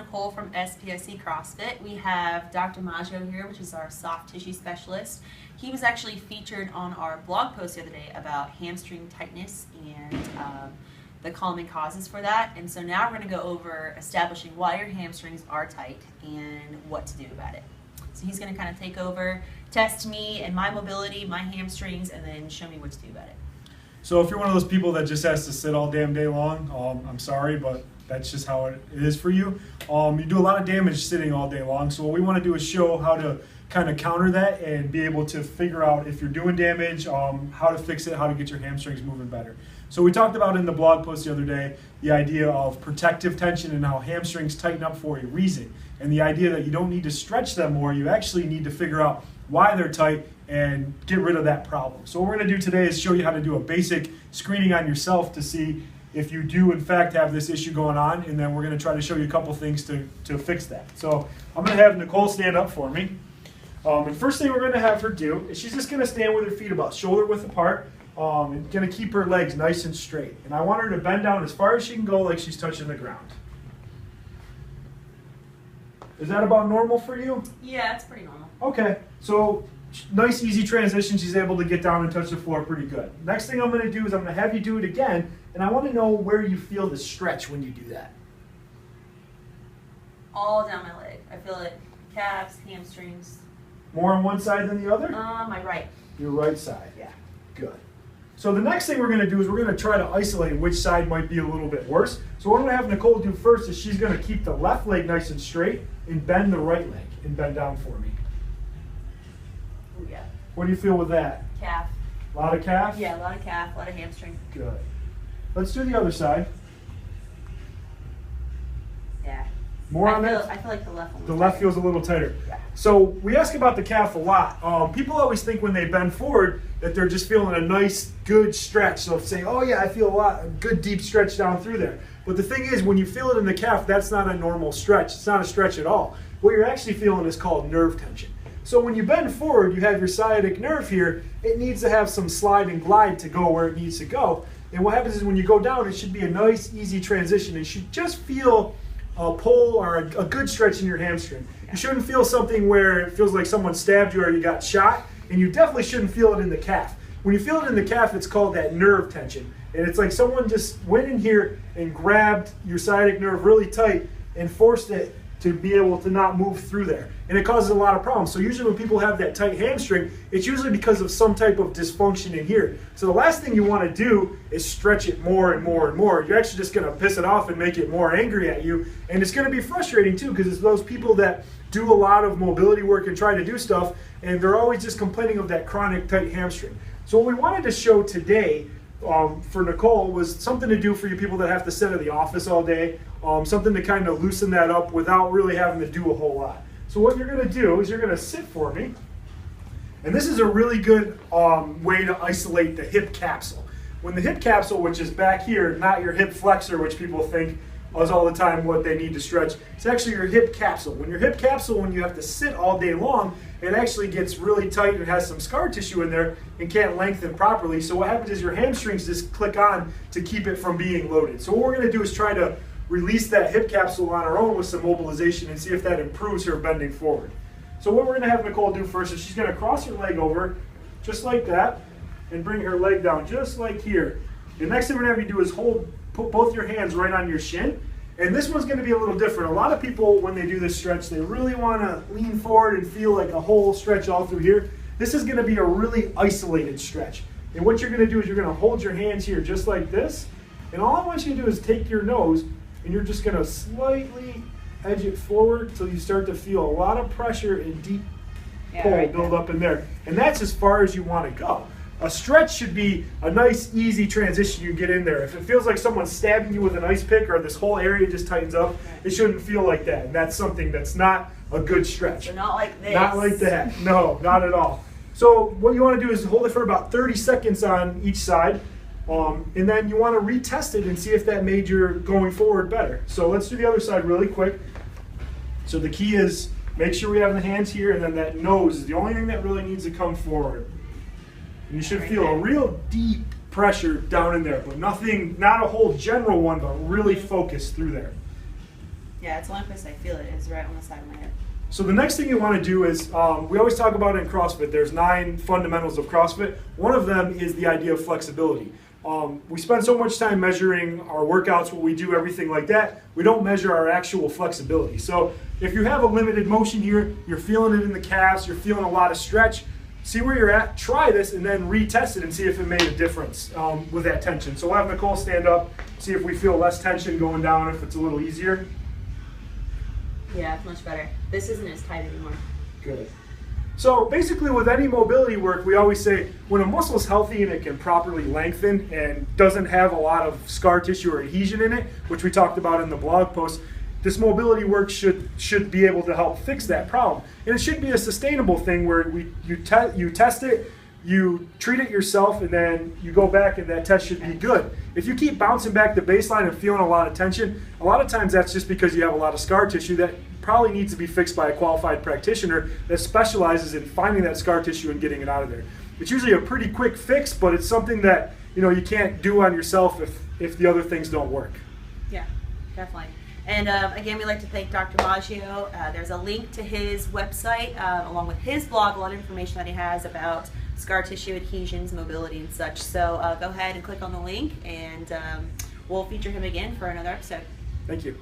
Nicole from SPIC CrossFit. We have Dr. Maggio here, which is our soft tissue specialist. He was actually featured on our blog post the other day about hamstring tightness and the common causes for that. And so now we're going to go over establishing why your hamstrings are tight and what to do about it. So he's going to kind of take over, test me and my mobility, my hamstrings, and then show me what to do about it. So if you're one of those people that just has to sit all damn day long, I'm sorry, but that's just how it is for you. You do a lot of damage sitting all day long. So what we want to do is show how to kind of counter that and be able to figure out if you're doing damage, how to fix it, how to get your hamstrings moving better. So we talked about in the blog post the other day, the idea of protective tension and how hamstrings tighten up for a reason. And the idea that you don't need to stretch them more, you actually need to figure out why they're tight and get rid of that problem. So what we're going to do today is show you how to do a basic screening on yourself to see if you do in fact have this issue going on, and then we're going to try to show you a couple things to fix that. So I'm going to have Nicole stand up for me. And first thing we're going to have her do is she's just going to stand with her feet about shoulder width apart and going to keep her legs nice and straight. And I want her to bend down as far as she can go like she's touching the ground. Is that about normal for you? Yeah, it's pretty normal. Okay, so nice easy transition. She's able to get down and touch the floor pretty good. Next thing I'm going to do is I'm going to have you do it again, and I want to know where you feel the stretch when you do that. All down my leg. I feel it. Calves, hamstrings. More on one side than the other? My right. Your right side. Yeah. Good. So the next thing we're going to do is we're going to try to isolate which side might be a little bit worse. So what I'm going to have Nicole do first is she's going to keep the left leg nice and straight and bend the right leg and bend down for me. Ooh, yeah. What do you feel with that? Calf. A lot of calf? Yeah, a lot of calf, a lot of hamstring. Good. Let's do the other side. Yeah. More on that? I feel like the left one. The left feels a little tighter. Yeah. So we ask about the calf a lot. People always think when they bend forward that they're just feeling a nice, good stretch. So say, oh yeah, I feel a good deep stretch down through there. But the thing is, when you feel it in the calf, that's not a normal stretch. It's not a stretch at all. What you're actually feeling is called nerve tension. So when you bend forward, you have your sciatic nerve here. It needs to have some slide and glide to go where it needs to go. And what happens is when you go down, it should be a nice, easy transition. You should just feel a pull or a good stretch in your hamstring. You shouldn't feel something where it feels like someone stabbed you or you got shot, and you definitely shouldn't feel it in the calf. When you feel it in the calf, it's called that nerve tension. And it's like someone just went in here and grabbed your sciatic nerve really tight and forced it to be able to not move through there. And it causes a lot of problems. So usually when people have that tight hamstring, it's usually because of some type of dysfunction in here. So the last thing you want to do is stretch it more and more and more. You're actually just going to piss it off and make it more angry at you. And it's going to be frustrating too, because it's those people that do a lot of mobility work and try to do stuff, and they're always just complaining of that chronic tight hamstring. So what we wanted to show today for Nicole was something to do for you people that have to sit in the office all day, something to kind of loosen that up without really having to do a whole lot. So what you're going to do is you're going to sit for me, and this is a really good way to isolate the hip capsule. When the hip capsule, which is back here, not your hip flexor, which people think is all the time what they need to stretch, it's actually your hip capsule. When your hip capsule, when you have to sit all day long, it actually gets really tight and has some scar tissue in there and can't lengthen properly. So what happens is your hamstrings just click on to keep it from being loaded. So what we're going to do is try to release that hip capsule on our own with some mobilization and see if that improves her bending forward. So what we're going to have Nicole do first is she's going to cross her leg over just like that and bring her leg down just like here. The next thing we're going to have you do is put both your hands right on your shin. And this one's going to be a little different. A lot of people, when they do this stretch, they really want to lean forward and feel like a whole stretch all through here. This is going to be a really isolated stretch. And what you're going to do is you're going to hold your hands here just like this. And all I want you to do is take your nose and you're just going to slightly edge it forward until you start to feel a lot of pressure and deep pull build up in there. And that's as far as you want to go. A stretch should be a nice, easy transition you get in there. If it feels like someone's stabbing you with an ice pick or this whole area just tightens up, it shouldn't feel like that. And that's something that's not a good stretch. So not like this. Not like that. No, not at all. So what you want to do is hold it for about 30 seconds on each side. And then you want to retest it and see if that made your going forward better. So let's do the other side really quick. So the key is make sure we have the hands here, and then that nose is the only thing that really needs to come forward. And you should feel a real deep pressure down in there, but nothing, not a whole general one, but really focused through there. Yeah, it's the only place I feel it is right on the side of my hip. So the next thing you want to do is, we always talk about in CrossFit, there's 9 fundamentals of CrossFit. One of them is the idea of flexibility. We spend so much time measuring our workouts, what we do, everything like that. We don't measure our actual flexibility. So if you have a limited motion here, you're feeling it in the calves, you're feeling a lot of stretch, see where you're at, try this, and then retest it and see if it made a difference with that tension. So we'll have Nicole stand up, see if we feel less tension going down, if it's a little easier. Yeah, it's much better. This isn't as tight anymore. Good. So basically with any mobility work, we always say when a muscle is healthy and it can properly lengthen and doesn't have a lot of scar tissue or adhesion in it, which we talked about in the blog post, this mobility work should be able to help fix that problem. And it should be a sustainable thing where you test it, you treat it yourself, and then you go back and that test should be good. If you keep bouncing back to baseline and feeling a lot of tension, a lot of times that's just because you have a lot of scar tissue that probably needs to be fixed by a qualified practitioner that specializes in finding that scar tissue and getting it out of there. It's usually a pretty quick fix, but it's something that you can't do on yourself if the other things don't work. Yeah, definitely. And again, we'd like to thank Dr. Maggio. There's a link to his website along with his blog, a lot of information that he has about scar tissue adhesions, mobility, and such. So go ahead and click on the link, and we'll feature him again for another episode. Thank you.